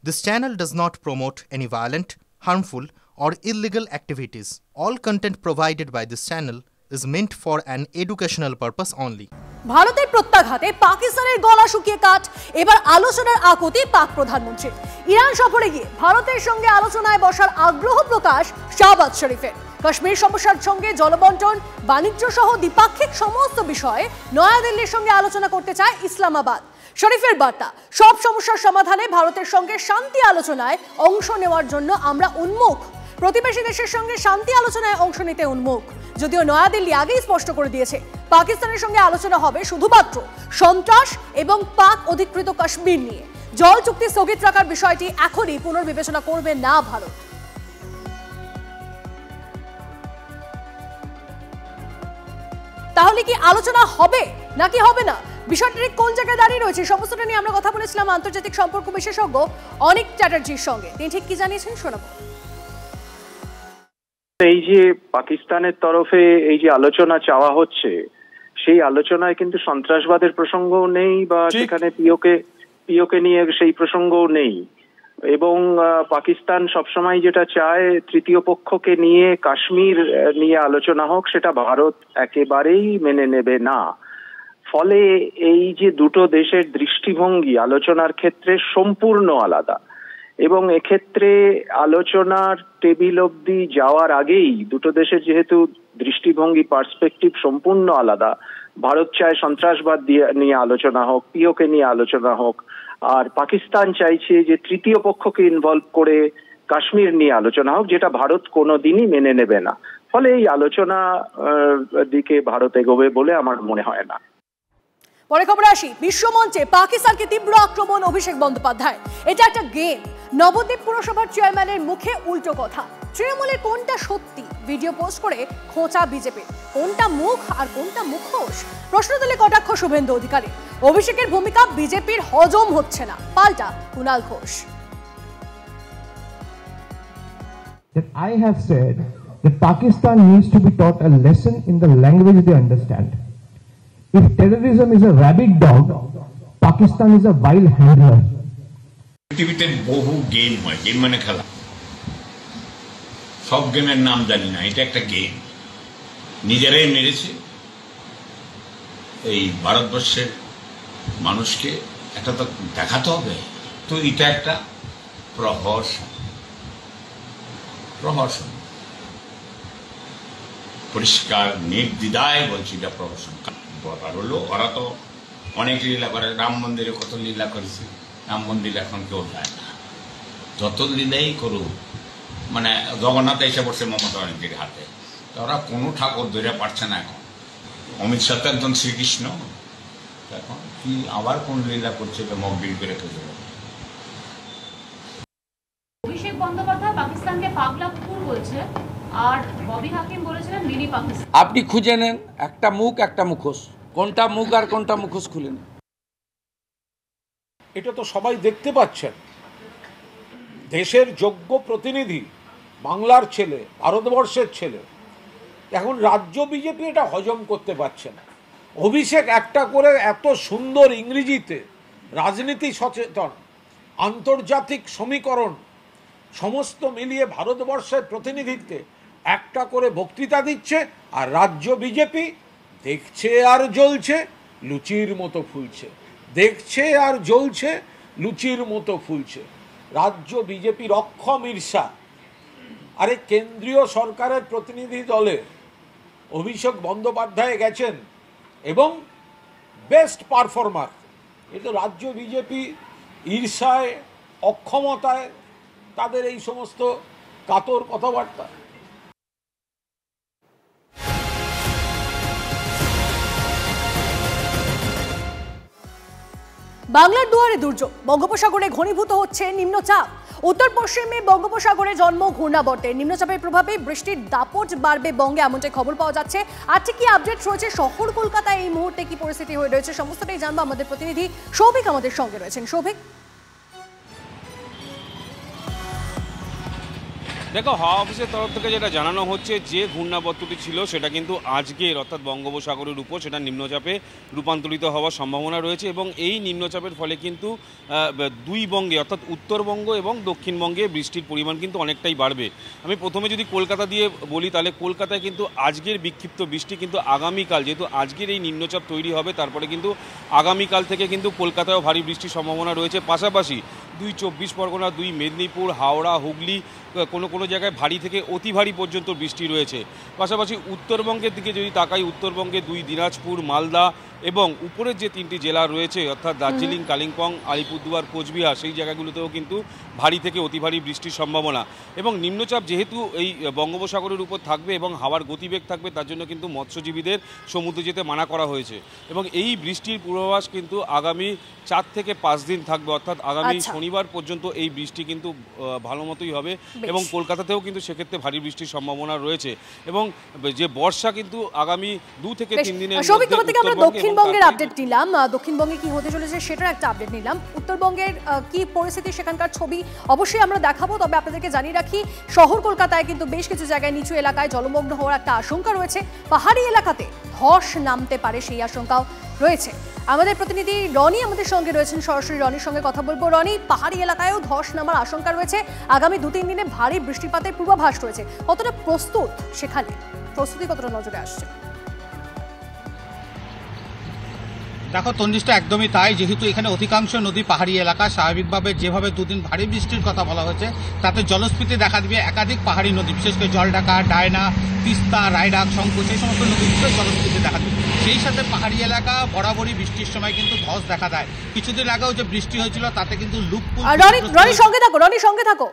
This channel does not promote any violent, harmful, or illegal activities. All content provided by this channel is meant for an educational purpose only. ভারতের প্রত্যাঘাতে পাকিস্তানের গলা শুকিয়ে কাঠ, এবার আলোচনার আকুতি পাক প্রধানমন্ত্রী। ইরান সফরে গিয়ে ভারতের সঙ্গে আলোচনায় বসার আগ্রহ প্রকাশ শাহবাজ শরীফের। কাশ্মীর সমস্যার সঙ্গে জলবন্টন, বাণিজ্য সহ দ্বিপাক্ষিক সমস্ত বিষয়ে নয়াদিল্লির সঙ্গে আলোচনা করতে চায় ইসলামাবাদ। শরীফের বার্তা, সব সমস্যার সমাধানে ভারতের সঙ্গে শান্তি আলোচনায় অংশ নেওয়ার জন্য আমরা উন্মুখ। প্রতিবেশী দেশের সঙ্গে শান্তি আলোচনায় অংশ নিতে উন্মুখ। যদিও নয়াদিল্লি আগেই স্পষ্ট করে দিয়েছে, পাকিস্তানের সঙ্গে আলোচনা হবে শুধুমাত্র সন্ত্রাস এবং পাক অধিকৃত কাশ্মীর নিয়ে। জল চুক্তি স্থগিত রাখার বিষয়টি এখনই পুনর্বিবেচনা করবে না ভারত। তাহলে কি আলোচনা হবে নাকি হবে না, বিষয়টি কোন জায়গায় দাঁড়িয়ে রয়েছে, সমস্তটা নিয়ে আমরা কথা বলেছিলাম আন্তর্জাতিক সম্পর্ক বিশেষজ্ঞ অনিক চ্যাটার্জির সঙ্গে। তিনি ঠিক কি জানিয়েছেন শোনাবো। এই যে পাকিস্তানের তরফে এই যে আলোচনা চাওয়া হচ্ছে, সেই আলোচনায় কিন্তু সন্ত্রাসবাদের প্রসঙ্গও নেই বা সেখানে পিওকে নিয়ে সেই প্রসঙ্গও নেই। এবং পাকিস্তান সবসময় যেটা চায়, তৃতীয় পক্ষকে নিয়ে কাশ্মীর নিয়ে আলোচনা হোক, সেটা ভারত একেবারেই মেনে নেবে না। ফলে এই যে দুটো দেশের দৃষ্টিভঙ্গি আলোচনার ক্ষেত্রে সম্পূর্ণ আলাদা, এবং এক্ষেত্রে আলোচনার টেবিল অবধি যাওয়ার আগেই দুটো দেশের যেহেতু দৃষ্টিভঙ্গি পার্সপেক্টিভ সম্পূর্ণ আলাদা, ভারত চায় সন্ত্রাসবাদ নিয়ে আলোচনা হোক, পিওকে নিয়ে আলোচনা হোক, আর পাকিস্তান চাইছে যে তৃতীয় পক্ষকে ইনভলভ করে কাশ্মীর নিয়ে আলোচনা হোক, যেটা ভারত কোনোদিনই মেনে নেবে না। ফলে এই আলোচনা দিকে ভারত এগোবে বলে আমার মনে হয় না। পরে খবরে আসি, বিশ্বমঞ্চে পাকিস্তানকে তীব্র আক্রমণ অভিষেক বন্দ্যোপাধ্যায়। এটা একটা গেম। নবদ্বীপ পুরসভার চেয়ারম্যানের মুখে উল্টো কথা। তৃণমূলের কোনটা সত্যি ভিডিও পোস্ট করে খোঁচা বিজেপি, কোনটা মুখ আর কোনটা মুখোশ, প্রশ্ন তুলে কটাক্ষ শুভেন্দু অধিকারী। অভিষেকের ভূমিকা বিজেপির হজম হচ্ছে না, পাল্টা Kunal Ghosh. I have said that Pakistan needs to be taught a lesson in the language they understand. If terrorism is a rabid dog, Pakistan is a wild handler. পৃথিবীতে বহু গেম হয়, গেম মানে খেলা। সব গেমের নাম জানি না, এটা একটা গেম। নিজেরাই মেরেছে এই ভারতবর্ষের মানুষকে, একটা তো দেখাতে হবে। তো এটা একটা প্রহসন, প্রহসন পরিষ্কার নির্দ্বিধায় বলছি, এটা প্রহসন। ব্যাপার হলো ওরা তো অনেক লীলা করে, রাম মন্দিরে কত লীলা করেছে, রাম মন্দির এখন কেউ যায় না। যত লীলাই করুক, মানে জগন্নাথ এসে পড়ছে মমতা ব্যানার্জির হাতে, ওরা কোনো ঠাকুর ধরে পারছে না এখন। অমিত শাহ তো একজন শ্রীকৃষ্ণ, এখন কি আবার কোন লীলা করছে, তো মকবিল করে রেখে দেবে। অভিষেক বন্দ্যোপাধ্যায় পাকিস্তানকে পাগলা কুকুর বলছে, আর ববি হাকিম বলেছিলেন মিনি পাকিস্তান। আপনি খুঁজে নেন একটা মুখ একটা মুখোশ, কোনটা মুখ আর কোনটা মুখোশ খুলে নেন। এটা তো সবাই দেখতে পাচ্ছেন, দেশের যোগ্য প্রতিনিধি, বাংলার ছেলে, ভারতবর্ষের ছেলে, এখন রাজ্য বিজেপি এটা হজম করতে পারছে না। অভিষেক একটা করে এত সুন্দর ইংরেজিতে রাজনীতি সচেতন, আন্তর্জাতিক সমীকরণ সমস্ত মিলিয়ে ভারতবর্ষের প্রতিনিধিত্বে একটা করে বক্তৃতা দিচ্ছে, আর রাজ্য বিজেপি দেখছে আর জ্বলছে, লুচির মতো ফুলছে। দেখছে আর জ্বলছে, লুচির মতো ফুলছে। রাজ্য বিজেপির অক্ষম ঈর্ষা। আরে কেন্দ্রীয় সরকারের প্রতিনিধি দলে অভিষেক বন্দ্যোপাধ্যায় গেছেন এবং বেস্ট পারফর্মার। এটা রাজ্য বিজেপি ঈর্ষায়, অক্ষমতায় তাদের এই সমস্ত কাতর কথাবার্তা। বাংলার দুয়ারে দুর্যোগ, বঙ্গোপসাগরে ঘনীভূত হচ্ছে নিম্নচাপ। উত্তর পশ্চিমে বঙ্গোপসাগরে জন্ম ঘূর্ণাবর্তের। নিম্নচাপের প্রভাবে বৃষ্টির দাপট বাড়বে বঙ্গে, এমনটাই খবর পাওয়া যাচ্ছে। আর ঠিক কি আপডেট রয়েছে শহর কলকাতায় এই মুহূর্তে কি পরিস্থিতি হয়ে রয়েছে, সমস্তটাই জানবো। আমাদের প্রতিনিধি সৌভিক আমাদের সঙ্গে রয়েছেন। সৌভিক, দেখো, হাওয়া অফিসের তরফ থেকে যেটা জানানো হচ্ছে, যে ঘূর্ণাবর্তটি ছিল সেটা কিন্তু আজকের অর্থাৎ বঙ্গোপসাগরের উপর সেটা নিম্নচাপে রূপান্তরিত হওয়ার সম্ভাবনা রয়েছে এবং এই নিম্নচাপের ফলে কিন্তু দুই বঙ্গে অর্থাৎ উত্তরবঙ্গ এবং দক্ষিণবঙ্গে বৃষ্টির পরিমাণ কিন্তু অনেকটাই বাড়বে। আমি প্রথমে যদি কলকাতা দিয়ে বলি, তাহলে কলকাতায় কিন্তু আজকের বিক্ষিপ্ত বৃষ্টি কিন্তু আগামীকাল, যেহেতু আজকের এই নিম্নচাপ তৈরি হবে, তারপরে কিন্তু আগামীকাল থেকে কিন্তু কলকাতায়ও ভারী বৃষ্টির সম্ভাবনা রয়েছে। পাশাপাশি 2 চব্বিশ পরগনা, 2 মেদিনীপুর, হাওড়া, হুগলি, কোনো জায়গায় ভারী থেকে অতি ভারী পর্যন্ত বৃষ্টি রয়েছে। পাশাপাশি উত্তরবঙ্গের দিকে যদি তাকাই, উত্তরবঙ্গে 2 দিনাজপুর, মালদা এবং উপরের যে 3টি জেলা রয়েছে অর্থাৎ দার্জিলিং, কালিম্পং, আলিপুরদুয়ার, কোচবিহার, সেই জায়গাগুলোতেও কিন্তু ভারী থেকে অতি ভারী বৃষ্টির সম্ভাবনা। এবং নিম্নচাপ যেহেতু এই বঙ্গোপসাগরের উপর থাকবে এবং হাওয়ার গতিবেগ থাকবে, তার জন্য কিন্তু মৎস্যজীবীদের সমুদ্রে যেতে মানা করা হয়েছে এবং এই বৃষ্টির পূর্বাভাস কিন্তু আগামী 4 থেকে 5 দিন থাকবে, অর্থাৎ আগামী শনিবার পর্যন্ত এই বৃষ্টি কিন্তু ভালো মতোই হবে এবং কলকাতাতেও কিন্তু সেক্ষেত্রে ভারী বৃষ্টির সম্ভাবনা রয়েছে এবং যে বর্ষা কিন্তু আগামী 2 থেকে 3 দিনের মধ্যে দক্ষিণবঙ্গের আপডেট নিলাম, দক্ষিণবঙ্গে কি হতে চলেছে সেটার একটা আপডেট নিলাম। উত্তরবঙ্গের কি পরিস্থিতি সেখানকার ছবি অবশ্যই আমরা দেখাবো, তবে আপনাদেরকে জানিয়ে রাখি শহর কলকাতায় কিন্তু বেশ কিছু জায়গায় নিচু এলাকায় জলমগ্ন হওয়ার একটা আশঙ্কা রয়েছে। পাহাড়ি এলাকাতে ধস নামতে পারে সেই আশঙ্কাও রয়েছে। আমাদের প্রতিনিধি রনি আমাদের সঙ্গে রয়েছেন, সরাসরি রনির সঙ্গে কথা বলবো। রনি, পাহাড়ি এলাকায়ও ধস নামার আশঙ্কা রয়েছে, আগামী 2-3 দিনে ভারী বৃষ্টিপাতের পূর্বাভাস রয়েছে, কতটা প্রস্তুত সেখানে, প্রস্তুতি কতটা নজরে আসছে? দেখো তঞ্জিষ্টা, একদমই তাই। যেহেতু এখানে অধিকাংশ নদী পাহাড়ি এলাকা, স্বাভাবিকভাবে যেভাবে 2 দিন ভারী বৃষ্টির কথা বলা হয়েছে, তাতে জলস্ফীতি দেখা দিবে। একাধিক পাহাড়ি নদী, বিশেষ করে জলঢাকা, ডায়না, তিস্তা, রায়ডাক, শঙ্কু, সেই সমস্ত নদীগুলো জলস্ফীতি দেখা দিবে। সেই সাথে পাহাড়ি এলাকা বরাবরই বৃষ্টির সময় কিন্তু ধস দেখা দেয়। কিছুদিন আগেও যে বৃষ্টি হয়েছিল তাতে কিন্তু রনি সঙ্গে থাকো।